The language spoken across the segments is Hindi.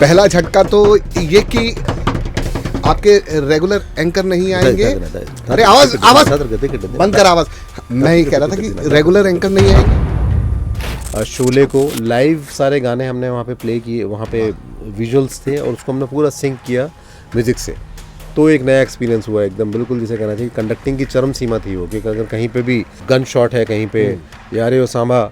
पहला झटका तो ये कि आपके रेगुलर एंकर नहीं आएंगे। अरे आवाज बंद कर, आवाज। मैं ये कह रहा था कि रेगुलर एंकर नहीं आएंगे। शोले को लाइव सारे गाने हमने वहाँ पे प्ले किए, वहाँ पे विजुअल्स थे और उसको हमने पूरा सिंक किया म्यूज़िक से। तो एक नया एक्सपीरियंस हुआ एकदम, बिल्कुल जिसे कहना चाहिए कंडक्टिंग की चरम सीमा थी वो, कि अगर कहीं पे भी गन शॉट है, कहीं पे यारे ओ सांबा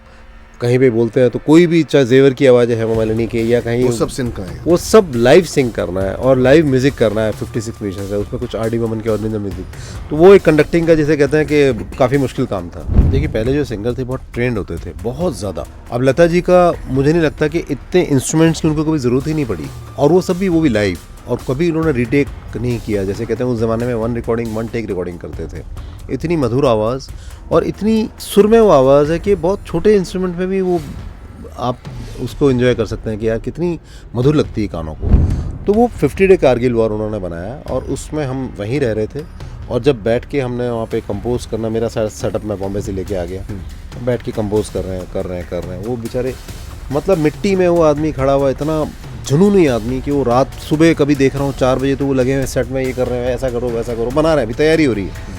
कहीं पे बोलते हैं, तो कोई भी चाहे जेवर की आवाज़ है मालिनी की या कहीं, वो सब सिंक करना है, वो सब लाइव सिंक करना है और लाइव म्यूज़िक करना है। 56 म्यूजिशंस है उसमें, कुछ आर डी बर्मन के ओरिजिनल म्यूज़िक। तो वो एक कंडक्टिंग का जिसे कहते हैं कि काफ़ी मुश्किल काम था। देखिए पहले जो सिंगर थे बहुत ट्रेंड होते थे, बहुत ज़्यादा। अब लता जी का मुझे नहीं लगता कि इतने इंस्ट्रूमेंट्स की उनको कभी ज़रूरत ही नहीं पड़ी, और वो सब भी वो भी लाइव, और कभी उन्होंने रीटेक नहीं किया। जैसे कहते हैं उस ज़माने में वन टेक रिकॉर्डिंग करते थे। इतनी मधुर आवाज़ और इतनी सुर में वो आवाज़ है कि बहुत छोटे इंस्ट्रूमेंट में भी वो आप उसको एंजॉय कर सकते हैं कि यार कितनी मधुर लगती है कानों को। तो वो 50 डे कारगिल वॉर उन्होंने बनाया और उसमें हम वहीं रह रहे थे, और जब बैठ के हमने वहाँ पे कंपोज करना, मेरा सेटअप मैं बॉम्बे से लेके आ गया, बैठ के कंपोज कर रहे हैं। वो बेचारे मतलब मिट्टी में वो आदमी खड़ा हुआ, इतना जुनूनी आदमी कि वो रात सुबह कभी देख रहा हूँ 4 बजे तो वो लगे हुए सेट में, ये कर रहे हैं, ऐसा करो वैसा करो, बना रहे हैं, अभी तैयारी हो रही है।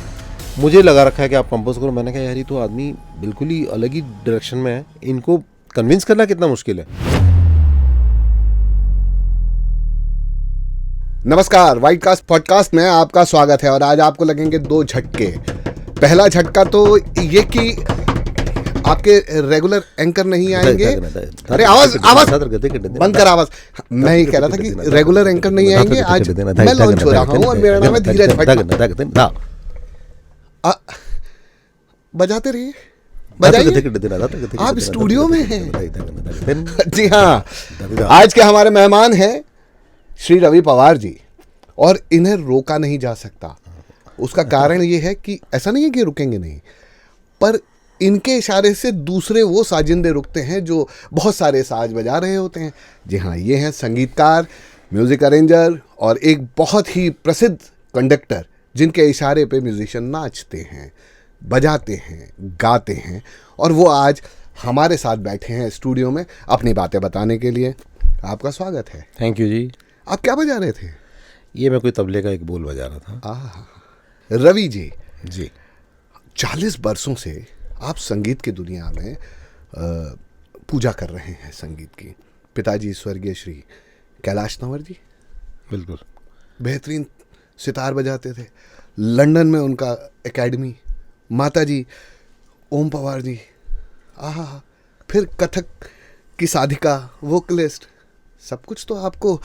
मुझे लगा रखा है कि आप कंपोज करो। मैंने कहा यार ये तो आदमी बिल्कुल ही अलग ही डायरेक्शन में है, इनको कन्विंस करना कितना मुश्किल है। नमस्कार, वाइट कास्ट पॉडकास्ट में आपका स्वागत है। और आज आपको लगेंगे 2 झटके। पहला झटका तो ये कि आपके रेगुलर एंकर नहीं आएंगे। अरे आवाज बंद कर, आवाज। मैं ये कह रहा था कि रेगुलर एंकर नहीं आएंगे। आज मैं लॉन्च हो रहा हूँ और मेरा नाम है धीरज भट्ट। बजाते रहिए, बजाइए। आप स्टूडियो में हैं। जी हाँ, आज के हमारे मेहमान हैं श्री रवि पवार जी, और इन्हें रोका नहीं जा सकता। उसका कारण ये है कि ऐसा नहीं है कि रुकेंगे नहीं, पर इनके इशारे से दूसरे वो साजिंदे रुकते हैं जो बहुत सारे साज बजा रहे होते हैं। जी हाँ, ये हैं संगीतकार, म्यूजिक अरेंजर और एक बहुत ही प्रसिद्ध कंडक्टर, जिनके इशारे पे म्यूजिशियन नाचते हैं, बजाते हैं, गाते हैं। और वो आज हमारे साथ बैठे हैं स्टूडियो में अपनी बातें बताने के लिए। आपका स्वागत है। थैंक यू जी। आप क्या बजा रहे थे? ये मैं कोई तबले का एक बोल बजा रहा था। रवि जी, 40 बरसों से आप संगीत की दुनिया में पूजा कर रहे हैं संगीत की। पिताजी स्वर्गीय श्री कैलाश तंवर जी बिल्कुल बेहतरीन सितार बजाते थे, लंदन में उनका एकेडमी। माता जी ओम पवार जी, फिर कथक की साधिका, वोकलिस्ट, सब कुछ तो आपको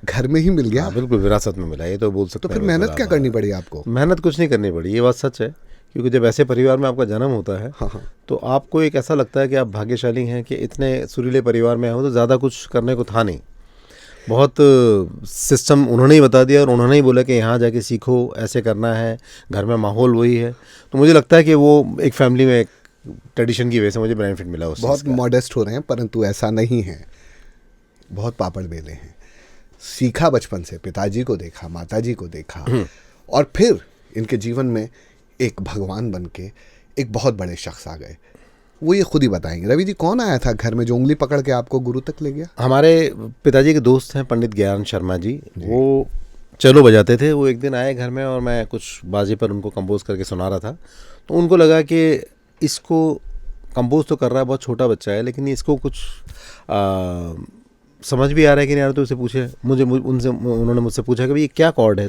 घर में ही मिल गया। बिल्कुल विरासत में मिला, ये तो बोल सकते हैं। तो फिर मेहनत क्या करनी पड़ी आपको? मेहनत कुछ नहीं करनी पड़ी, ये बात सच है। क्योंकि जब ऐसे परिवार में आपका जन्म होता है, तो आपको एक ऐसा लगता है कि आप भाग्यशाली हैं कि इतने सुरीले परिवार में हो, तो ज़्यादा कुछ करने को था नहीं। बहुत सिस्टम उन्होंने ही बता दिया और उन्होंने ही बोला कि यहाँ जाके सीखो, ऐसे करना है, घर में माहौल वही है। तो मुझे लगता है कि वो एक फैमिली में एक ट्रेडिशन की वजह से मुझे बेनिफिट मिला उससे। बहुत मॉडेस्ट हो रहे हैं, परंतु ऐसा नहीं है, बहुत पापड़ बेले हैं। सीखा बचपन से, पिताजी को देखा, माताजी को देखा, और फिर इनके जीवन में एक भगवान बन के एक बहुत बड़े शख्स आ गए। वो ये खुद ही बताएंगे। रवि जी, कौन आया था घर में जो उंगली पकड़ के आपको गुरु तक ले गया? हमारे पिताजी के दोस्त हैं पंडित ज्ञान शर्मा जी, वो चलो बजाते थे। वो एक दिन आए घर में और मैं कुछ बाजे पर उनको कंपोज करके सुना रहा था। तो उनको लगा कि इसको कंपोज तो कर रहा है, बहुत छोटा बच्चा है, लेकिन इसको कुछ समझ भी आ रहा है कि नहीं आ रहा। तो उसे पूछे, उन्होंने मुझसे पूछा कि भाई ये क्या कॉर्ड है,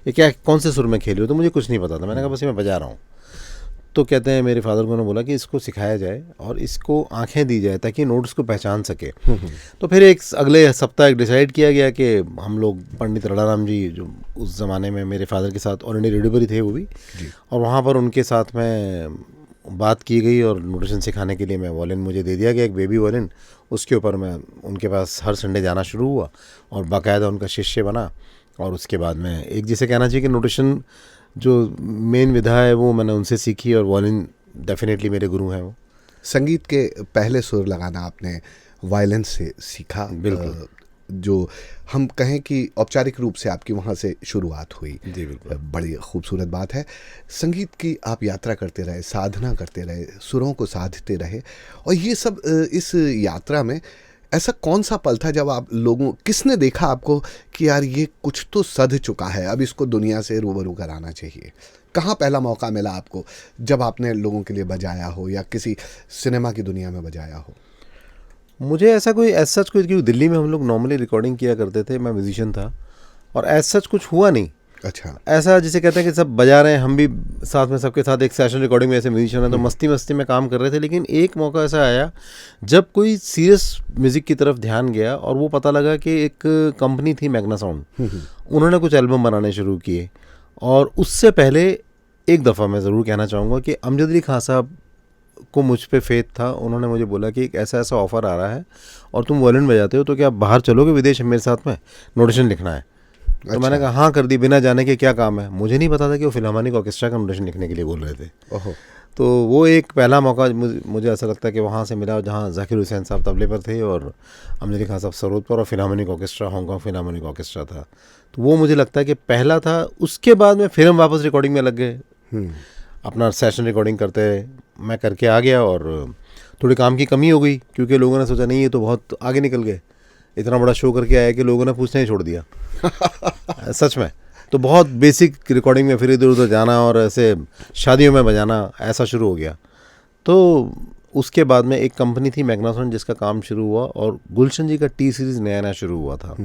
ये क्या, कौन से सुर में खेले हो? तो मुझे कुछ नहीं पता था। मैंने कहा बस ये मैं बजा रहा हूँ। तो कहते हैं मेरे फादर को उन्होंने बोला कि इसको सिखाया जाए और इसको आंखें दी जाए ताकि नोट्स को पहचान सके। तो फिर एक अगले सप्ताह एक डिसाइड किया गया कि हम लोग पंडित रड़ाराम जी, जो उस ज़माने में मेरे फादर के साथ ऑल इंडिया रेडियो पर ही थे वो भी, और वहाँ पर उनके साथ में बात की गई और नोटेशन सिखाने के लिए मैं वॉलिन मुझे दे दिया गया, एक बेबी वॉलिन। उसके ऊपर मैं उनके पास हर संडे जाना शुरू हुआ और बाकायदा उनका शिष्य बना। और उसके बाद में एक जिसे कहना चाहिए कि नोटेशन जो मेन विधा है वो मैंने उनसे सीखी, और वॉलिन डेफिनेटली मेरे गुरु हैं वो। संगीत के पहले सुर लगाना आपने वायलिन से सीखा। बिल्कुल। जो हम कहें कि औपचारिक रूप से आपकी वहाँ से शुरुआत हुई। जी बिल्कुल, बड़ी खूबसूरत बात है। संगीत की आप यात्रा करते रहे, साधना करते रहे, सुरों को साधते रहे, और ये सब इस यात्रा में ऐसा कौन सा पल था जब आप लोगों, किसने देखा आपको कि यार ये कुछ तो सध चुका है, अब इसको दुनिया से रूबरू कराना चाहिए? कहाँ पहला मौका मिला आपको जब आपने लोगों के लिए बजाया हो या किसी सिनेमा की दुनिया में बजाया हो? मुझे ऐसा कोई एज सच कोई, क्योंकि दिल्ली में हम लोग नॉर्मली रिकॉर्डिंग किया करते थे, मैं म्यूजिशियन था और एज सच कुछ हुआ नहीं। अच्छा। ऐसा जिसे कहते हैं कि सब बजा रहे हैं, हम भी साथ में सबके साथ एक सेशन रिकॉर्डिंग में ऐसे म्यूजिशियन है तो मस्ती मस्ती में काम कर रहे थे। लेकिन एक मौका ऐसा आया जब कोई सीरियस म्यूज़िक की तरफ ध्यान गया और वो पता लगा कि एक कंपनी थी मैग्ना साउंड, उन्होंने कुछ एल्बम बनाने शुरू किए। और उससे पहले एक दफ़ा मैं ज़रूर कहना चाहूँगा कि अमजद अली खान साहब को मुझ पे फेथ था। उन्होंने मुझे बोला कि एक ऐसा ऐसा ऑफ़र आ रहा है और तुम वायलिन बजाते हो तो क्या बाहर चलोगे विदेश मेरे साथ में, नोटेशन लिखना है। अच्छा। तो मैंने कहा हाँ कर दी, बिना जाने के क्या काम है। मुझे नहीं पता था कि वो फिल्हार्मोनिक ऑर्केस्ट्रा का नोटेशन लिखने के लिए बोल रहे थे। ओहो। तो वो एक पहला मौका मुझे ऐसा लगता है कि वहाँ से मिला जहाँ जाकिर हुसैन साहब तबले पर थे और अमजद अली खान साहब सरोद पर, और फिल्हार्मोनिक ऑर्केस्ट्रा हांगकॉन्ग फिल्हार्मोनिक ऑर्केस्ट्रा था। तो वो मुझे लगता है कि पहला था। उसके बाद में फिर हम वापस रिकॉर्डिंग में लग गए, अपना सेशन रिकॉर्डिंग करते मैं करके आ गया। और थोड़ी काम की कमी हो गई क्योंकि लोगों ने सोचा नहीं ये तो बहुत आगे निकल गए, इतना बड़ा शो करके आया कि लोगों ने पूछना ही छोड़ दिया। सच में तो बहुत बेसिक रिकॉर्डिंग में फिर इधर उधर जाना और ऐसे शादियों में बजाना ऐसा शुरू हो गया। तो उसके बाद में एक कंपनी थी मैग्ना साउंड जिसका काम शुरू हुआ और गुलशन जी का टी सीरीज़ नया नया शुरू हुआ था।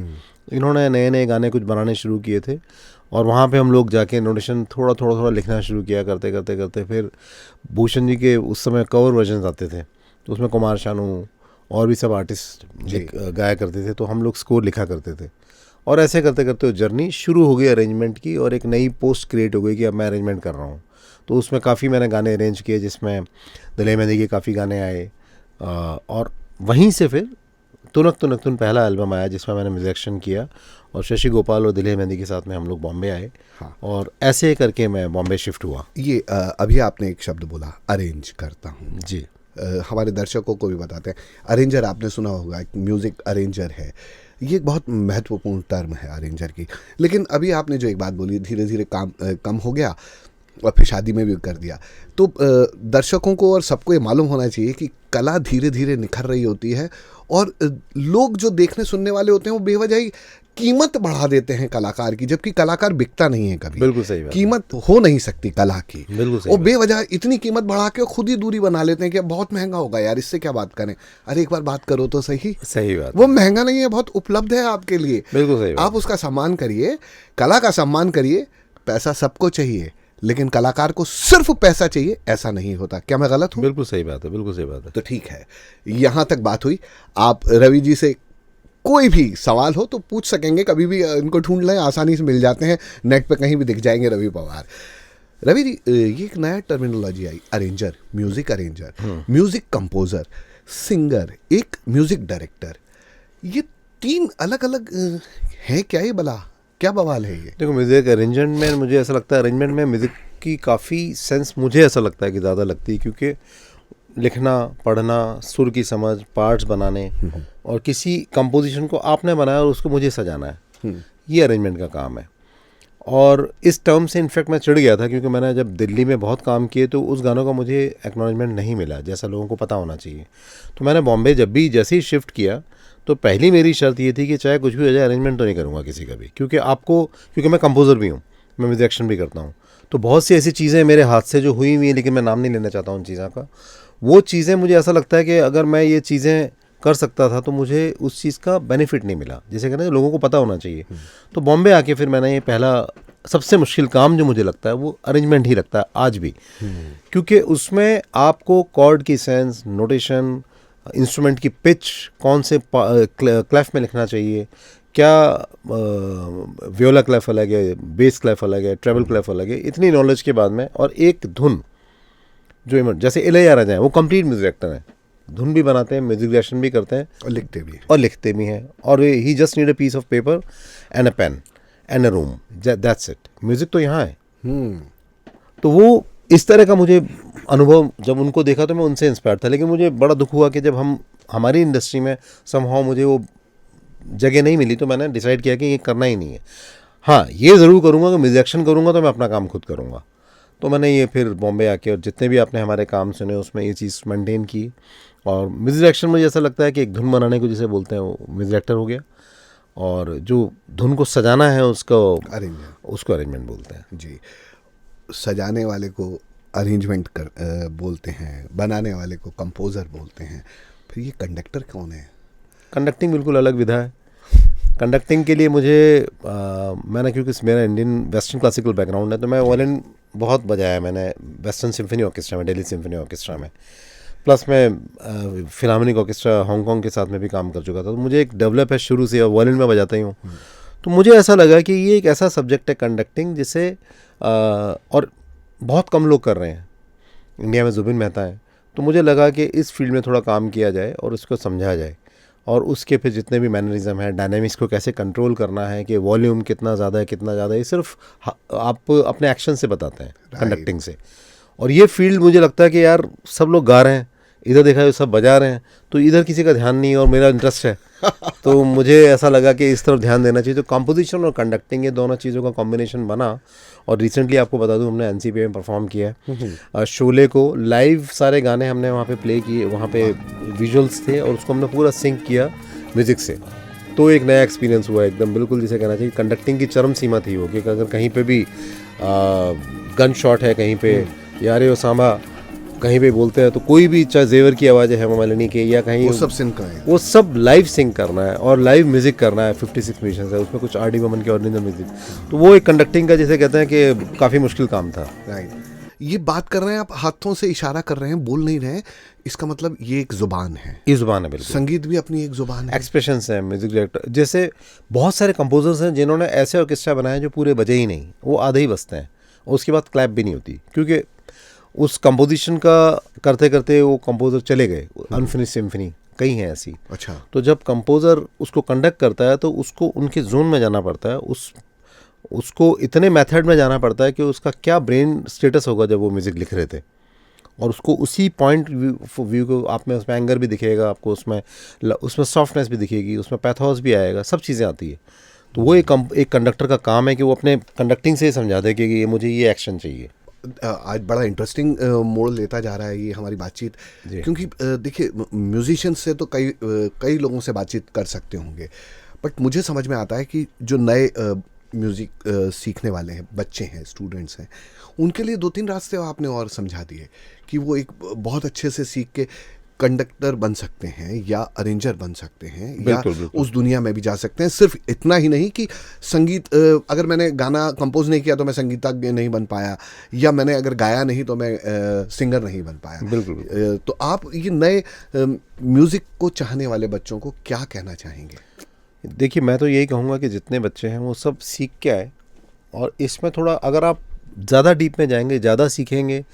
इन्होंने नए नए गाने कुछ बनाने शुरू किए थे और वहाँ पे हम लोग जाके नोटेशन थोड़ा लिखना शुरू किया। करते करते करते फिर भूषण जी के उस समय कवर वर्जन आते थे तो उसमें कुमार शानू और भी सब आर्टिस्ट गाया करते थे, तो हम लोग स्कोर लिखा करते थे। और ऐसे करते करते जर्नी शुरू हो गई अरेंजमेंट की और एक नई पोस्ट क्रिएट हो गई कि अब मैं अरेंजमेंट कर रहा हूँ। तो उसमें काफ़ी मैंने गाने अरेंज किए जिसमें दलेर मेहंदी के काफ़ी गाने आए। और वहीं से फिर तुनक तुनक तुन पहला एल्बम आया जिसमें मैंने म्यूजिक किया और शशि गोपाल और दलेर मेहंदी के साथ में हम लोग बॉम्बे आए। हाँ। और ऐसे करके मैं बॉम्बे शिफ्ट हुआ। ये अभी आपने एक शब्द बोला, अरेंज करता हूँ जी। हमारे दर्शकों को भी बताते हैं, अरेंजर आपने सुना होगा, एक म्यूज़िक अरेंजर है, ये एक बहुत महत्वपूर्ण टर्म है अरेंजर की। लेकिन अभी आपने जो एक बात बोली, धीरे धीरे काम कम हो गया और फिर शादी में भी कर दिया। तो दर्शकों को और सबको ये मालूम होना चाहिए कि कला धीरे धीरे निखर रही होती है और लोग जो देखने सुनने वाले होते हैं वो बेवजह ही कीमत बढ़ा देते हैं कलाकार की, जबकि कलाकार बिकता नहीं है कभी। बिल्कुल सही बात। कीमत हो नहीं सकती कला की। बिल्कुल सही। वो बेवजह इतनी कीमत बढ़ा के खुद ही दूरी बना लेते हैं कि बहुत महंगा होगा यार, इससे क्या बात करें। अरे एक बार बात करो तो सही। सही बात। वो महंगा नहीं है, बहुत उपलब्ध है आपके लिए। बिल्कुल सही बात। आप उसका सम्मान करिए, कला का सम्मान करिए। पैसा सबको चाहिए लेकिन कलाकार को सिर्फ पैसा चाहिए ऐसा नहीं होता। क्या मैं गलत हूँ? बिल्कुल सही बात है, बिल्कुल सही बात है। तो ठीक है, यहाँ तक बात हुई। आप रवि जी से कोई भी सवाल हो तो पूछ सकेंगे, कभी भी इनको ढूंढ लें, आसानी से मिल जाते हैं, नेट पे कहीं भी दिख जाएंगे रवि पवार। रवि जी, ये एक नया टर्मिनोलॉजी आई, arranger, music arranger, music composer, singer, एक म्यूजिक डायरेक्टर। ये तीन अलग अलग हैं क्या? ये भला क्या बवाल है ये? देखो, म्यूजिक अरेंजमेंट में मुझे ऐसा लगता है, अरेंजमेंट में म्यूजिक की काफ़ी सेंस मुझे ऐसा लगता है कि ज़्यादा लगती है, क्योंकि लिखना, पढ़ना, सुर की समझ, पार्ट्स बनाने और किसी कंपोजिशन को आपने बनाया और उसको मुझे सजाना है, ये अरेंजमेंट का काम है। और इस टर्म से इनफैक्ट मैं चिढ़ गया था क्योंकि मैंने जब दिल्ली में बहुत काम किए तो उस गानों का मुझे एक्नॉलेजमेंट नहीं मिला जैसा लोगों को पता होना चाहिए। तो मैंने बॉम्बे जैसे ही शिफ्ट किया तो पहली मेरी शर्त ये थी कि चाहे कुछ भी हो जाए अरेंजमेंट तो नहीं करूँगा किसी का भी, क्योंकि मैं कंपोज़र भी हूँ, मैं म्यूजिशियन भी करता हूँ। तो बहुत सी ऐसी चीज़ें मेरे हाथ से जो हुई हुई हैं, लेकिन मैं नाम नहीं लेना चाहता उन चीज़ों का, वो चीज़ें मुझे ऐसा लगता है कि अगर मैं ये चीज़ें कर सकता था तो मुझे उस चीज़ का बेनिफिट नहीं मिला, जिसे कहते हैं लोगों को पता होना चाहिए। तो बॉम्बे आके फिर मैंने ये पहला सबसे मुश्किल काम जो मुझे लगता है वो अरेंजमेंट ही लगता है आज भी, क्योंकि उसमें आपको कॉर्ड की सेंस, नोटेशन, इंस्ट्रूमेंट की पिच, कौन से क्लेफ में लिखना चाहिए, क्या वियोला क्लेफ अलग है, बेस क्लेफ अलग है, ट्रेबल क्लेफ अलग है, इतनी नॉलेज के बाद में, और एक धुन जो जैसे इलैयाराजा आ जाए वो कंप्लीट म्यूजिक डायरेक्टर हैं, धुन भी बनाते हैं, म्यूजिक डायरेक्शन भी करते हैं और लिखते भी हैं और he just need a piece of paper and a pen and a room, that's it. Music तो यहाँ है। तो वो इस तरह का मुझे अनुभव जब उनको देखा तो मैं उनसे इंस्पायर था, लेकिन मुझे बड़ा दुख हुआ कि जब हमारी इंडस्ट्री में समहाउ मुझे वो जगह नहीं मिली, तो मैंने डिसाइड किया कि ये करना ही नहीं है। हाँ, ये ज़रूर करूँगा कि म्यूजिशियन करूँगा तो मैं अपना काम खुद करूँगा, तो मैंने ये फिर बॉम्बे आके और जितने भी आपने हमारे काम सुने उसमें ये चीज़ मेंटेन की। और म्यूज़िक डायरेक्शन मुझे ऐसा लगता है कि एक धुन बनाने को जिसे बोलते हैं वो म्यूज़िक डायरेक्टर हो गया, और जो धुन को सजाना है उसको अरेंजमेंट बोलते हैं। जी, सजाने वाले को अरेंजमेंट बोलते हैं, बनाने वाले को कंपोज़र बोलते हैं। फिर ये कंडक्टर कौन है? कंडक्टिंग बिल्कुल अलग विधा है। कंडक्टिंग के लिए मुझे मैंने, क्योंकि मेरा इंडियन वेस्टर्न क्लासिकल बैकग्राउंड है, तो मैं वायलिन बहुत बजाया मैंने वेस्टर्न सिम्फनी ऑर्केस्ट्रा में, दिल्ली सिम्फनी ऑर्केस्ट्रा में, प्लस मैं फिलार्मोनिक ऑर्केस्ट्रा हांगकांग के साथ में भी काम कर चुका था। तो मुझे एक डेवलप है शुरू से, और वायलिन में बजाता ही हूँ। तो मुझे ऐसा लगा कि ये एक ऐसा सब्जेक्ट है कंडक्टिंग जिसे और बहुत कम लोग कर रहे हैं इंडिया में, जुबिन मेहता है। तो मुझे लगा कि इस फील्ड में थोड़ा काम किया जाए और उसको समझा जाए, और उसके फिर जितने भी मैनरिज्म है, डायनामिक्स को कैसे कंट्रोल करना है, कि वॉल्यूम कितना ज़्यादा है कितना ज़्यादा है, ये सिर्फ आप अपने एक्शन से बताते हैं कंडक्टिंग से। और ये फील्ड मुझे लगता है कि यार सब लोग गा रहे हैं, इधर देखा है सब बजा रहे हैं, तो इधर किसी का ध्यान नहीं है, और मेरा इंटरेस्ट है तो मुझे ऐसा लगा कि इस तरफ ध्यान देना चाहिए। तो कंपोजिशन और कंडक्टिंग, ये दोनों चीज़ों का कॉम्बिनेशन बना। और रिसेंटली आपको बता दूं, हमने एनसीपी में परफॉर्म किया है शोले को लाइव, सारे गाने हमने वहाँ पे प्ले किए, वहाँ पे विजुअल्स थे, और उसको हमने पूरा सिंक किया म्यूज़िक से। तो एक नया एक्सपीरियंस हुआ एकदम, बिल्कुल जिसे कहना चाहिए कंडक्टिंग की चरम सीमा थी वो, कि अगर कहीं पे भी गन शॉट है कहीं पे, यारे ओसामा कहीं पे बोलते हैं, तो कोई भी, चाहे जेवर की आवाज़ है हेमा मालिनी के, या कहीं, वो सब सिंक करना है, वो सब लाइव सिंक करना है और लाइव म्यूज़िक करना है। 56 म्यूजिशियंस है उसमें, कुछ आर.डी. बर्मन के ओरिजिनल म्यूज़िक। तो वो एक कंडक्टिंग का जिसे कहते हैं कि काफ़ी मुश्किल काम था। राइट। ये बात कर रहे हैं आप, हाथों से इशारा कर रहे हैं, बोल नहीं रहे हैं, इसका मतलब ये एक जुबान है। ये जुबान है बिल्कुल। संगीत भी अपनी एक जुबान है, एक्सप्रेशंस हैं म्यूजिक डायरेक्टर। जैसे बहुत सारे कंपोजर्स हैं जिन्होंने ऐसे ऑर्केस्ट्रा बनाए जो पूरे बजे ही नहीं, वो आधे ही बजते हैं, और उसके बाद क्लैप भी नहीं होती, क्योंकि उस कंपोजिशन का करते करते वो कंपोजर चले गए, अनफिनिश सिम्फनी कई हैं ऐसी। अच्छा। तो जब कंपोजर उसको कंडक्ट करता है तो उसको उनके जोन में जाना पड़ता है, उसको इतने मेथड में जाना पड़ता है कि उसका क्या ब्रेन स्टेटस होगा जब वो म्यूज़िक लिख रहे थे, और उसको उसी पॉइंट व्यू को आप में, उसमें एंगर भी दिखेगा आपको, उसमें सॉफ्टनेस भी दिखेगी, उसमें पैथोस भी आएगा, सब चीज़ें आती है। तो वो एक कंडक्टर का काम है कि वो अपने कंडक्टिंग से ही समझा दे कि ये मुझे ये एक्शन चाहिए। आज बड़ा इंटरेस्टिंग मोड़ लेता जा रहा है ये हमारी बातचीत, क्योंकि देखिए म्यूजिशियन से तो कई लोगों से बातचीत कर सकते होंगे, बट मुझे समझ में आता है कि जो नए म्यूज़िक सीखने वाले हैं, बच्चे हैं, स्टूडेंट्स हैं, उनके लिए 2-3 रास्ते आपने और समझा दिए कि वो एक बहुत अच्छे से सीख के कंडक्टर बन सकते हैं, या अरेंजर बन सकते हैं, या उस दुनिया में भी जा सकते हैं। सिर्फ इतना ही नहीं कि संगीत, अगर मैंने गाना कंपोज नहीं किया तो मैं संगीतज्ञ नहीं बन पाया, या मैंने अगर गाया नहीं तो मैं सिंगर नहीं बन पाया। बिल्कुल। तो आप ये नए म्यूज़िक को चाहने वाले बच्चों को क्या कहना चाहेंगे? देखिए, मैं तो यही कहूँगा कि जितने बच्चे हैं वो सब सीख के आए, और इसमें थोड़ा अगर आप ज़्यादा डीप में जाएंगे, ज़्यादा सीखेंगे,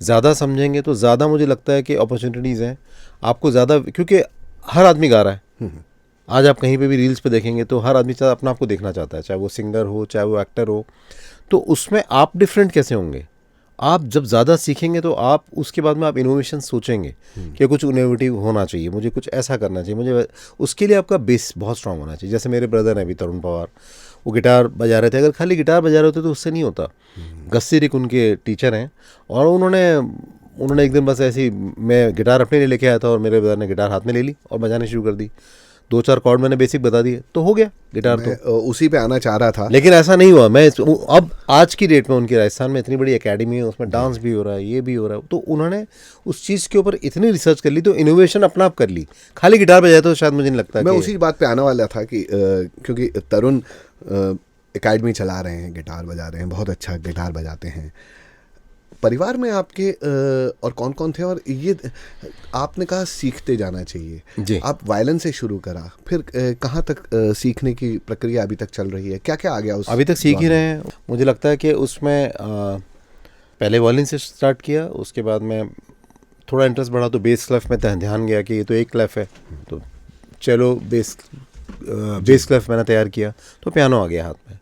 ज़्यादा समझेंगे, तो ज़्यादा मुझे लगता है कि अपॉर्चुनिटीज़ हैं आपको ज़्यादा, क्योंकि हर आदमी गा रहा है। आज आप कहीं पे भी रील्स पे देखेंगे तो हर आदमी अपना आपको देखना चाहता है, चाहे वो सिंगर हो चाहे वो एक्टर हो। तो उसमें आप डिफरेंट कैसे होंगे? आप जब ज़्यादा सीखेंगे तो आप उसके बाद में आप इनोवेशन सोचेंगे कि कुछ इनोवेटिव होना चाहिए, मुझे कुछ ऐसा करना चाहिए, मुझे उसके लिए आपका बेस बहुत स्ट्रांग होना चाहिए। जैसे मेरे ब्रदर हैं अभी, तरुण पवार, वो गिटार बजा रहे थे। अगर खाली गिटार बजा रहे होते तो उससे नहीं होता। गस्सी रिक उनके टीचर हैं, और उन्होंने एक दिन बस ऐसी, मैं गिटार अपने लिए लेके आया था और मेरे ब्रदर ने गिटार हाथ में ले ली और बजाने शुरू कर दी। 2-4 कॉर्ड मैंने बेसिक बता दिए तो हो गया गिटार। तो उसी पे आना चाह रहा था, लेकिन ऐसा नहीं हुआ। मैं अब आज की डेट में उनके राजस्थान में इतनी बड़ी एकेडमी है, उसमें डांस भी हो रहा है, ये भी हो रहा है। तो उन्होंने उस चीज़ के ऊपर इतनी रिसर्च कर ली, तो इनोवेशन अपना आप कर ली। खाली गिटार बजाया तो शायद मुझे नहीं लगता। मैं उसी बात पे आने वाला था कि क्योंकि तरुण एकेडमी चला रहे हैं, गिटार बजा रहे हैं, बहुत अच्छा गिटार बजाते हैं। परिवार में आपके और कौन कौन थे? और ये आपने कहा सीखते जाना चाहिए जी। आप वायलिन से शुरू करा, फिर कहाँ तक सीखने की प्रक्रिया अभी तक चल रही है? क्या क्या आ गया उस? अभी तक सीख ही रहे हैं। मुझे लगता है कि उसमें पहले वायलिन से स्टार्ट किया, उसके बाद में थोड़ा इंटरेस्ट बढ़ा तो बेस क्लेफ में ध्यान गया कि ये तो एक क्लेफ है, तो चलो बेस क्लेफ मैंने तैयार किया, तो पियानो आ गया हाथ में।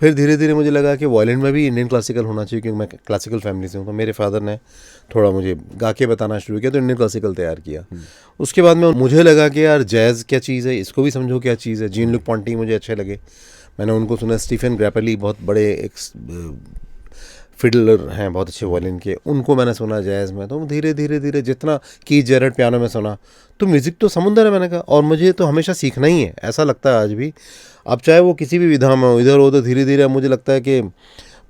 फिर धीरे धीरे मुझे लगा कि वायलिन में भी इंडियन क्लासिकल होना चाहिए, क्योंकि मैं क्लासिकल फैमिली से हूँ। तो मेरे फादर ने थोड़ा मुझे गा के बताना शुरू किया, तो इंडियन क्लासिकल तैयार किया। उसके बाद में मुझे लगा कि यार जैज़ क्या चीज़ है, इसको भी समझो क्या चीज़ है। जीन लुक पॉन्टी मुझे अच्छे लगे, मैंने उनको सुना। स्टीफन ग्रैपेली बहुत बड़े एक फिडलर हैं बहुत अच्छे वायलिन के, उनको मैंने सुना जैज़ में। तो धीरे धीरे धीरे जितना कीथ जैरेट पियानो में सुना, तो म्यूज़िक तो समुंदर है मैंने कहा, और मुझे तो हमेशा सीखना ही है, ऐसा लगता है आज भी। अब चाहे वो किसी भी विधा में हो, इधर हो, तो धीरे धीरे मुझे लगता है कि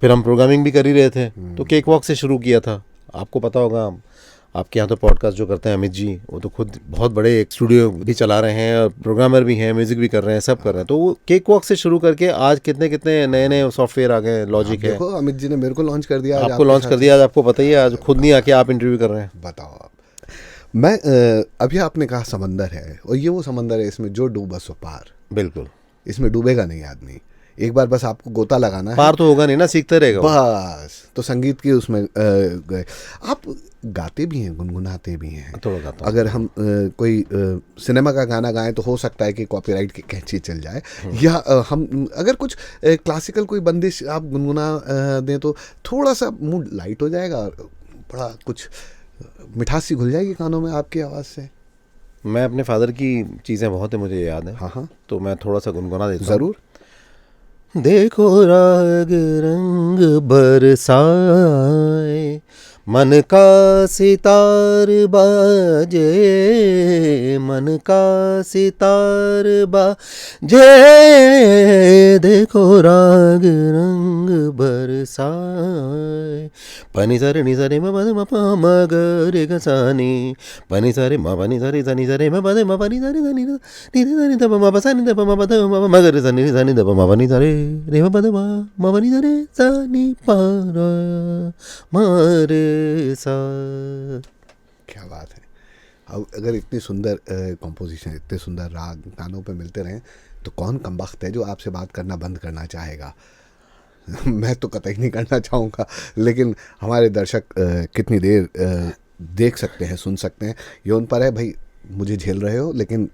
फिर हम प्रोग्रामिंग भी कर ही रहे थे, तो केक वॉक से शुरू किया था। आपको पता होगा, आपके यहाँ तो पॉडकास्ट जो करते हैं अमित जी, वो तो खुद बहुत बड़े एक स्टूडियो भी चला रहे हैं, और प्रोग्रामर भी हैं, म्यूजिक भी कर रहे हैं, सब कर रहे हैं। तो वो केक वॉक से शुरू करके आज कितने कितने नए नए सॉफ्टवेयर आ गए, लॉजिक है। देखो अमित जी ने मेरे को लॉन्च कर दिया, आपको लॉन्च कर दिया, आज आपको पता ही है, आज खुद नहीं आके आप इंटरव्यू कर रहे हैं। बताओ आप। मैं अभी आपने कहा समंदर है, और ये वो समंदर है इसमें जो डूबा सो पार। बिल्कुल, इसमें डूबेगा नहीं आदमी, एक बार बस आपको गोता लगाना है, पार तो होगा नहीं ना, सीखते रहेगा बस। तो संगीत की उसमें गए आप, गाते भी हैं, गुनगुनाते भी हैं थोड़ा गाता हूं। अगर हम कोई सिनेमा का गाना गाएं तो हो सकता है कि कॉपीराइट की कैंची चल जाए, या हम अगर कुछ क्लासिकल कोई बंदिश आप गुनगुना दें तो थोड़ा सा मूड लाइट हो जाएगा, और बड़ा कुछ मिठास सी घुल जाएगी कानों में आपकी आवाज़ से। मैं अपने फादर की चीज़ें बहुत है, मुझे याद है। हाँ हाँ, तो मैं थोड़ा सा गुनगुना देता हूं। ज़रूर। देखो राग रंग बरसाए, मन का सितार बाजे, मन का सितार बाजे, देखो राग रंग बरसाए, पनी सरे नि सरे म पद म प म ग रे ग सा नि, पनी सरे म पनी सरे सा नि सरे म पद म पनी सरे सा नि नि सा नि द प म प सा नि द प म प द म ग रे सा नि सा नि द प म पनी सरे रे म पद म पनी सरे सा नि प र म रे सा। क्या बात है। अब अगर इतनी सुंदर कॉम्पोजिशन, इतने सुंदर राग कानों पे मिलते रहें तो कौन कमबख्त है जो आपसे बात करना बंद करना चाहेगा। मैं तो कतई नहीं करना चाहूँगा, लेकिन हमारे दर्शक कितनी देर देख सकते हैं, सुन सकते हैं, ये उन पर है। भाई मुझे झेल रहे हो, लेकिन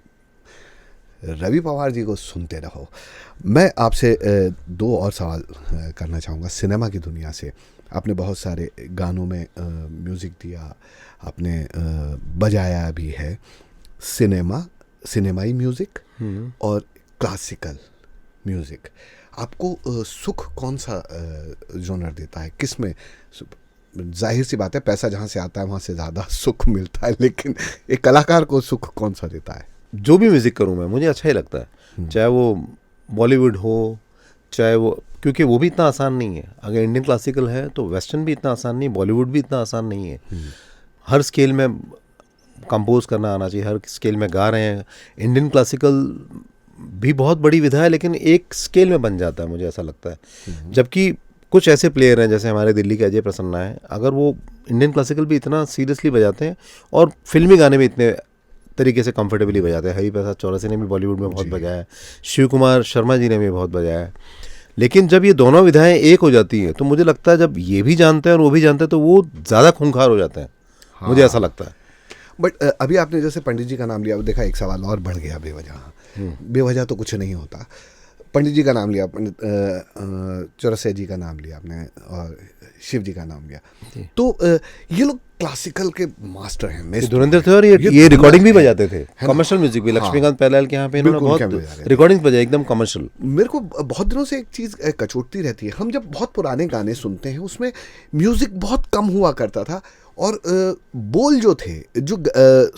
रवि पवार जी को सुनते रहो। मैं आपसे दो और सवाल करना चाहूँगा सिनेमा की दुनिया से। आपने बहुत सारे गानों में म्यूज़िक दिया, आपने बजाया भी है। सिनेमाई म्यूज़िक और क्लासिकल म्यूज़िक, आपको सुख कौन सा जॉनर देता है, किस में? जाहिर सी बात है पैसा जहाँ से आता है वहाँ से ज़्यादा सुख मिलता है, लेकिन एक कलाकार को सुख कौन सा देता है? जो भी म्यूज़िक करूँ मैं, मुझे अच्छा ही लगता है, चाहे वो बॉलीवुड हो, चाहे वो, क्योंकि वो भी इतना आसान नहीं है। अगर इंडियन क्लासिकल है तो वेस्टर्न भी इतना आसान नहीं, बॉलीवुड भी इतना आसान नहीं है। हर स्केल में कंपोज करना आना चाहिए, हर स्केल में गा रहे हैं। इंडियन क्लासिकल भी बहुत बड़ी विधा है, लेकिन एक स्केल में बन जाता है, मुझे ऐसा लगता है। जबकि कुछ ऐसे प्लेयर हैं जैसे हमारे दिल्ली के अजय प्रसन्ना है, अगर वो इंडियन क्लासिकल भी इतना सीरियसली बजाते हैं और फिल्मी गाने भी इतने तरीके से कंफर्टेबली बजाते हैं। हरिप्रसाद चौरसिया ने भी बॉलीवुड में बहुत बजाया है, शिव कुमार शर्मा जी ने भी बहुत बजाया है। लेकिन जब ये दोनों विधाएं एक हो जाती हैं तो मुझे लगता है जब ये भी जानते हैं और वो भी जानते हैं तो वो ज़्यादा खूंखार हो जाते हैं। हाँ। मुझे ऐसा लगता है। बट अभी आपने जैसे पंडित जी का नाम लिया, देखा एक सवाल और बढ़ गया बेवजह। बेवजह तो कुछ नहीं होता। पंडित जी का नाम लिया, पंडित चौरसिया जी का नाम लिया आपने, और शिव जी का नाम लिया, तो ये लोग क्लासिकल के मास्टर हैं, धुरंधर थे, और ये रिकॉर्डिंग भी बजाते थे, कमर्शियल म्यूजिक भी। लक्ष्मीकांत प्यारेलाल के यहाँ पे इन्होंने बहुत रिकॉर्डिंग बजाई, एकदम कमर्शियल। मेरे को बहुत दिनों से एक चीज़ कचोटती रहती है, हम जब बहुत पुराने गाने सुनते हैं उसमें म्यूजिक बहुत कम हुआ करता था, और बोल जो थे, जो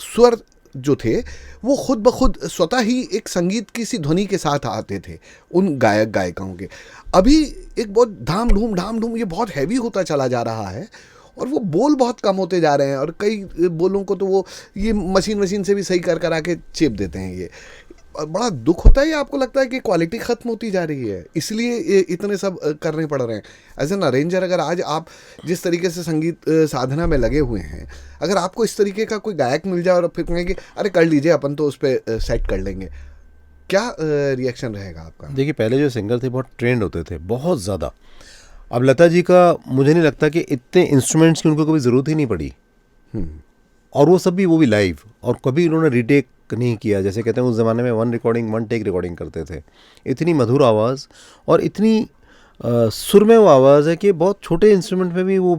स्वर जो थे, वो खुद ब खुद स्वतः ही एक संगीत की सी ध्वनि के साथ आते थे उन गायक गायिकाओं के। अभी एक बहुत धाम धूम ये बहुत हैवी होता चला जा रहा है, और वो बोल बहुत कम होते जा रहे हैं, और कई बोलों को तो वो ये मशीन से भी सही कर आके चेप देते हैं। ये बड़ा दुख होता है। आपको लगता है कि क्वालिटी ख़त्म होती जा रही है, इसलिए इतने सब करने पड़ रहे हैं? एज एन अरेंजर, अगर आज आप जिस तरीके से संगीत साधना में लगे हुए हैं, अगर आपको इस तरीके का कोई गायक मिल जाए और फिर कहेंगे अरे कर लीजिए, अपन तो उस पर सेट कर लेंगे, क्या रिएक्शन रहेगा आपका? देखिए, पहले जो सिंगर थे बहुत ट्रेंड होते थे, बहुत ज़्यादा। अब लता जी का मुझे नहीं लगता कि इतने इंस्ट्रूमेंट्स की उनको कभी ज़रूरत ही नहीं पड़ी, और वो सब भी, वो भी लाइव, और कभी उन्होंने रीटेक नहीं किया। जैसे कहते हैं उस ज़माने में वन टेक रिकॉर्डिंग करते थे। इतनी मधुर आवाज़ और इतनी सुर में वो आवाज़ है कि बहुत छोटे इंस्ट्रूमेंट में भी वो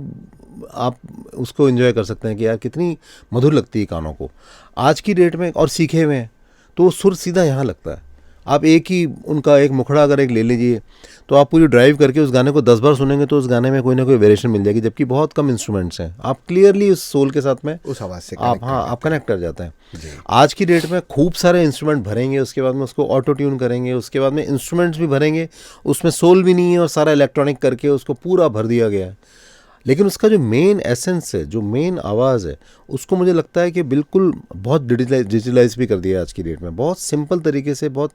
आप उसको एंजॉय कर सकते हैं कि यार कितनी मधुर लगती है कानों को। आज की डेट में और सीखे हुए हैं तो वो सुर सीधा यहाँ लगता है। आप एक ही उनका एक मुखड़ा अगर एक ले लीजिए तो आप पूरी ड्राइव करके उस गाने को 10 बार सुनेंगे तो उस गाने में कोई ना कोई वेरिएशन मिल जाएगी, जबकि बहुत कम इंस्ट्रूमेंट्स हैं। आप क्लियरली उस सोल के साथ में उस आवाज़ से आप आप कनेक्ट कर जाते हैं। आज की डेट में खूब सारे इंस्ट्रूमेंट भरेंगे, उसके बाद में उसको ऑटो ट्यून करेंगे, उसके बाद में इंस्ट्रूमेंट्स भी भरेंगे, उसमें सोल भी नहीं है और सारा इलेक्ट्रॉनिक करके उसको पूरा भर दिया गया है। लेकिन उसका जो मेन एसेंस है, जो मेन आवाज़ है, उसको मुझे लगता है कि बिल्कुल बहुत डिजिटलाइज भी कर दिया है आज की डेट में, बहुत सिंपल तरीके से, बहुत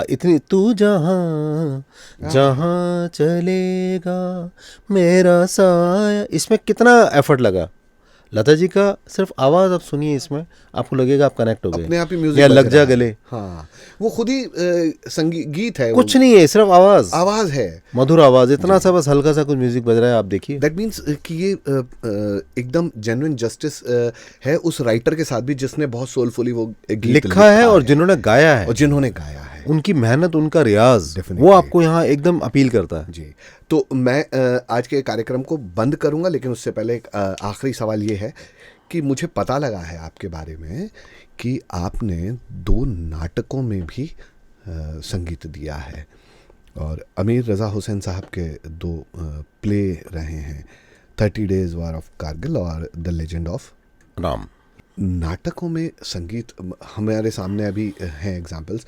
इतनी तू जहाँ जहाँ चलेगा मेरा साया, इसमें कितना एफर्ट लगा। लता जी का सिर्फ आवाज़ आप सुनिए, इसमें आपको लगेगा आप कनेक्ट हो गए, अपने आप ही म्यूजिक या लग जा गले। हाँ, वो खुद ही संगीत गीत है, कुछ नहीं है, सिर्फ आवाज़ है, मधुर आवाज़, इतना सा बस हल्का सा कुछ म्यूजिक बज रहा है, आप देखिए। दैट मीन्स कि ये एकदम जेन्युइन जस्टिस है उस राइटर के साथ भी जिसने बहुत सोलफुली वो गीत लिखा है और जिन्होंने गाया है, उनकी मेहनत, उनका रियाज, वो आपको यहाँ एकदम अपील करता है जी। तो मैं आज के कार्यक्रम को बंद करूंगा, लेकिन उससे पहले एक आखिरी सवाल ये है कि मुझे पता लगा है आपके बारे में कि आपने 2 नाटकों में भी संगीत दिया है, और अमीर रज़ा हुसैन साहब के 2 प्ले रहे हैं, 30 Days War of Kargil और द लेजेंड ऑफ राम। नाटकों में संगीत हमारे सामने अभी हैं एग्जाम्पल्स।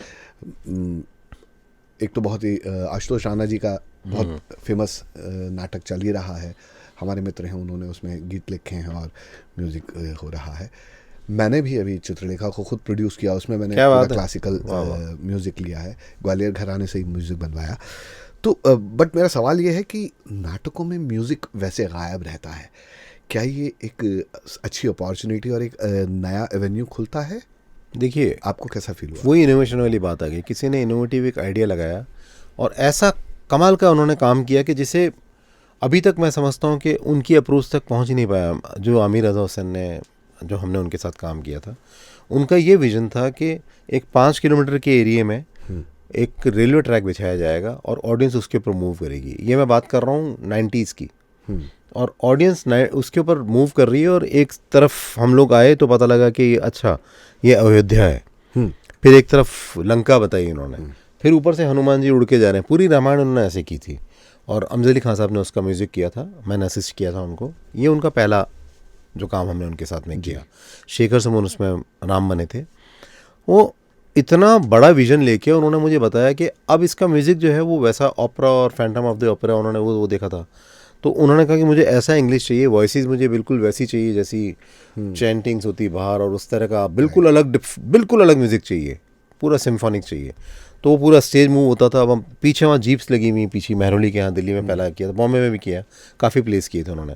एक तो बहुत ही आशुतोष राणा जी का बहुत फेमस नाटक चल ही रहा है, हमारे मित्र हैं, उन्होंने उसमें गीत लिखे हैं और म्यूज़िक हो रहा है। मैंने भी अभी चित्रलेखा को खुद प्रोड्यूस किया, उसमें मैंने क्लासिकल म्यूज़िक लिया है, ग्वालियर घराने से ही म्यूज़िक बनवाया। तो बट मेरा सवाल ये है कि नाटकों में म्यूज़िक वैसे गायब रहता है, क्या ये एक अच्छी अपॉर्चुनिटी और एक नया एवेन्यू खुलता है? देखिए, आपको कैसा फील हुआ? वही इनोवेशन वाली बात आ गई, किसी ने इनोवेटिव एक आइडिया लगाया और ऐसा कमाल का उन्होंने काम किया कि जिसे अभी तक मैं समझता हूँ कि उनकी अप्रोच तक पहुँच ही नहीं पाया। जो आमिर रज़ा हुसैन ने, जो हमने उनके साथ काम किया था, उनका ये विज़न था कि एक 5 किलोमीटर के एरिया में एक रेलवे ट्रैक बिछाया जाएगा और ऑडियंस उसके ऊपर मूव करेगी। ये मैं बात कर रहा हूँ 90s की, और ऑडियंस उसके ऊपर मूव कर रही है, और एक तरफ हम लोग आए तो पता लगा कि अच्छा ये अयोध्या है, फिर एक तरफ लंका बताई इन्होंने, फिर ऊपर से हनुमान जी उड़ के जा रहे हैं। पूरी रामायण उन्होंने ऐसे की थी, और अमजद अली खान साहब ने उसका म्यूज़िक किया था, मैंने असिस्ट किया था उनको। ये उनका पहला जो काम हमने उनके साथ में किया। शेखर सुमन उसमें राम बने थे। वो इतना बड़ा विज़न लेके उन्होंने मुझे बताया कि अब इसका म्यूज़िक जो है वो वैसा ओपेरा और फैंटम ऑफ द ओपेरा, उन्होंने वो देखा था, तो उन्होंने कहा कि मुझे ऐसा इंग्लिश चाहिए, वॉइसेस मुझे बिल्कुल वैसी चाहिए जैसी चैंटिंग्स होती बाहर, और उस तरह का बिल्कुल अलग म्यूज़िक चाहिए, पूरा सिम्फोनिक चाहिए। तो वो पूरा स्टेज मूव होता था। अब हम पीछे वहाँ जीप्स लगी हुई, पीछे मेहरोली के यहाँ दिल्ली में पहला किया था, बॉम्बे में भी किया, काफ़ी प्लेस किए थे उन्होंने।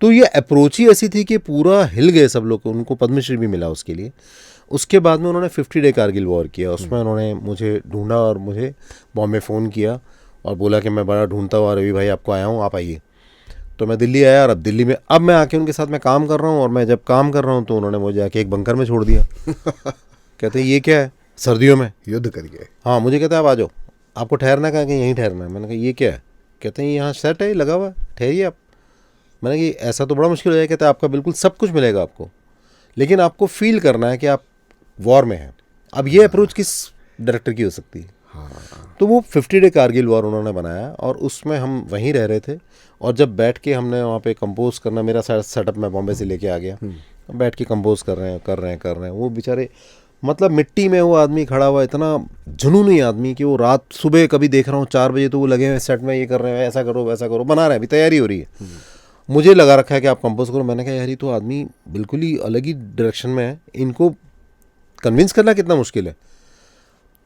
तो ये अप्रोच ही ऐसी थी कि पूरा हिल गए सब लोग, उनको पद्मश्री भी मिला उसके लिए। उसके बाद में उन्होंने 50 डे कारगिल वॉर किया, उसमें उन्होंने मुझे ढूंढा और मुझे बॉम्बे फ़ोन किया और बोला कि मैं बड़ा ढूंढता हुआ रवि भाई आपको आया हूँ, आप आइए। तो मैं दिल्ली आया, और अब दिल्ली में अब मैं आके उनके साथ मैं काम कर रहा हूँ, और मैं जब काम कर रहा हूँ तो उन्होंने मुझे आके एक बंकर में छोड़ दिया। कहते हैं ये क्या है, सर्दियों में युद्ध करिए। हाँ, मुझे कहता है आप आ जाओ, आपको ठहरना कहाँ कि यहीं ठहरना है। मैंने कहा ये क्या है? कहते हैं यहाँ सेट है लगा हुआ है, ठहरिए आप। मैंने कहा ऐसा तो बड़ा मुश्किल हो जाएगा। कहता है आपका बिल्कुल सब कुछ मिलेगा आपको, लेकिन आपको फील करना है कि आप वॉर में हैं। अब ये अप्रोच किस डायरेक्टर की हो सकती है? तो वो 50 डे कारगिल वॉर उन्होंने बनाया, और उसमें हम वहीं रह रहे थे, और जब बैठ के हमने वहाँ पे कंपोज करना, मेरा सेटअप मैं बॉम्बे से लेके आ गया, बैठ के कंपोज कर रहे हैं। वो बेचारे मतलब मिट्टी में वो आदमी खड़ा हुआ, इतना जुनूनी आदमी कि वो रात सुबह कभी देख रहा हूँ 4 बजे तो वो लगे हुए सेट में, ये कर रहे हैं, ऐसा करो वैसा करो, बना रहे हैं, अभी तैयारी हो रही है। मुझे लगा रखा है कि आप कंपोज करो। मैंने कहा यार ये तो आदमी बिल्कुल ही अलग ही डायरेक्शन में है, इनको कन्विंस करना कितना मुश्किल है।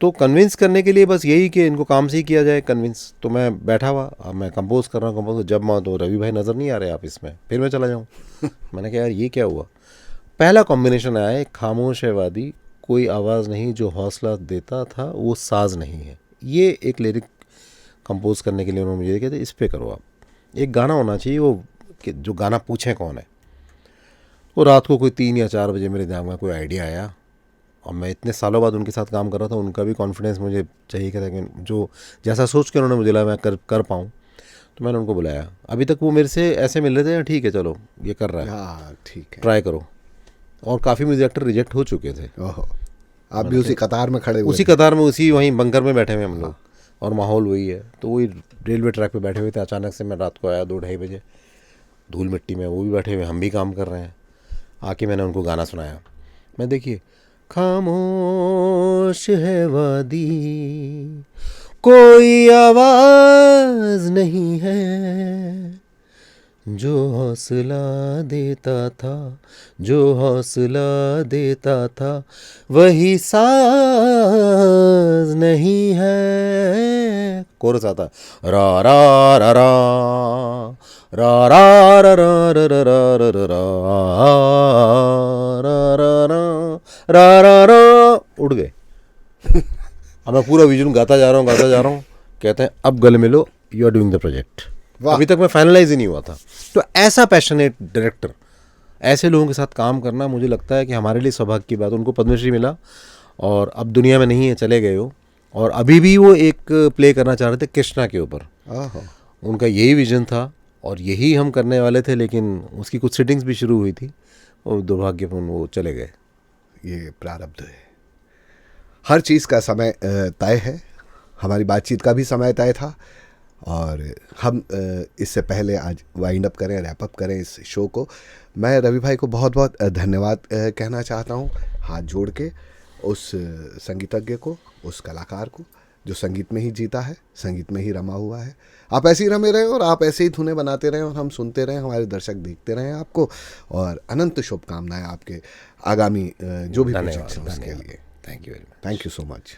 तो कन्विंस करने के लिए बस यही कि इनको काम से ही किया जाए कन्विंस। तो मैं बैठा हुआ, अब मैं कंपोज कर रहा हूँ, जब मैं तो रवि भाई नज़र नहीं आ रहे आप इसमें, फिर मैं चला जाऊँ। मैंने कहा यार ये क्या हुआ। पहला कॉम्बिनेशन आया, एक खामोश है वादी, कोई आवाज़ नहीं, जो हौसला देता था वो साज नहीं है। ये एक लिरिक कंपोज करने के लिए उन्होंने मुझे कहते इस पे करो आप। एक गाना होना चाहिए वो कि जो गाना पूछे कौन है। वो रात को कोई 3 या 4 बजे मेरे दिमाग में कोई आइडिया आया, और मैं इतने सालों बाद उनके साथ काम कर रहा था, उनका भी कॉन्फिडेंस मुझे चाहिए था कि जो जैसा सोच के उन्होंने मुझे लगा मैं कर पाऊँ। तो मैंने उनको बुलाया। अभी तक वो मेरे से ऐसे मिल रहे थे, ठीक है चलो ये कर रहा है, ठीक है, ट्राई करो। और काफ़ी म्यूजिक एक्टर रिजेक्ट हो चुके थे। आप भी उसी कतार में खड़े हुए उसी कतार में, उसी वहीं बंकर में बैठे हुए हम लोग, और माहौल वही है। तो वही रेलवे ट्रैक पे बैठे हुए थे, अचानक से मैं रात को आया 2-2:30 बजे, धूल मिट्टी में, वो भी बैठे हुए, हम भी काम कर रहे हैं। आके मैंने उनको गाना सुनाया। मैं देखिए, खामोश है वादी, कोई आवाज नहीं है, जो हौसला देता था, जो हौसला देता था, वही साज नहीं है। कोरस आता, रा रा रा रा रा रा रा रा रा रा रा रा रा रा रा, उड़ गए। अब मैं पूरा विजन गाता जा रहा हूँ। कहते हैं अब गले मिलो, you are doing the project. अभी तक मैं फाइनलाइज ही नहीं हुआ था। तो ऐसा पैशनेट डायरेक्टर, ऐसे लोगों के साथ काम करना, मुझे लगता है कि हमारे लिए सौभाग्य की बात। उनको पद्मश्री मिला और अब दुनिया में नहीं है, चले गए हो, और अभी भी वो एक प्ले करना चाह रहे थे कृष्णा के ऊपर। उनका यही विजन था और यही हम करने वाले थे, लेकिन उसकी कुछ सिटिंग्स भी शुरू हुई थी और दुर्भाग्यपूर्ण वो चले गए। ये प्रारब्ध है, हर चीज़ का समय तय है। हमारी बातचीत का भी समय तय था और हम इससे पहले आज वाइंड अप करें, रैप अप करें इस शो को। मैं रवि भाई को बहुत बहुत धन्यवाद कहना चाहता हूँ, हाथ जोड़ के, उस संगीतज्ञ को, उस कलाकार को जो संगीत में ही जीता है, संगीत में ही रमा हुआ है। आप ऐसे ही रमे रहें और आप ऐसे ही धुनें बनाते रहें और हम सुनते रहें, हमारे दर्शक देखते रहें आपको, और अनंत शुभकामनाएं आपके आगामी जो भी प्रोजेक्ट्स हैं उसके लिए। Thank you very much. Thank you so much.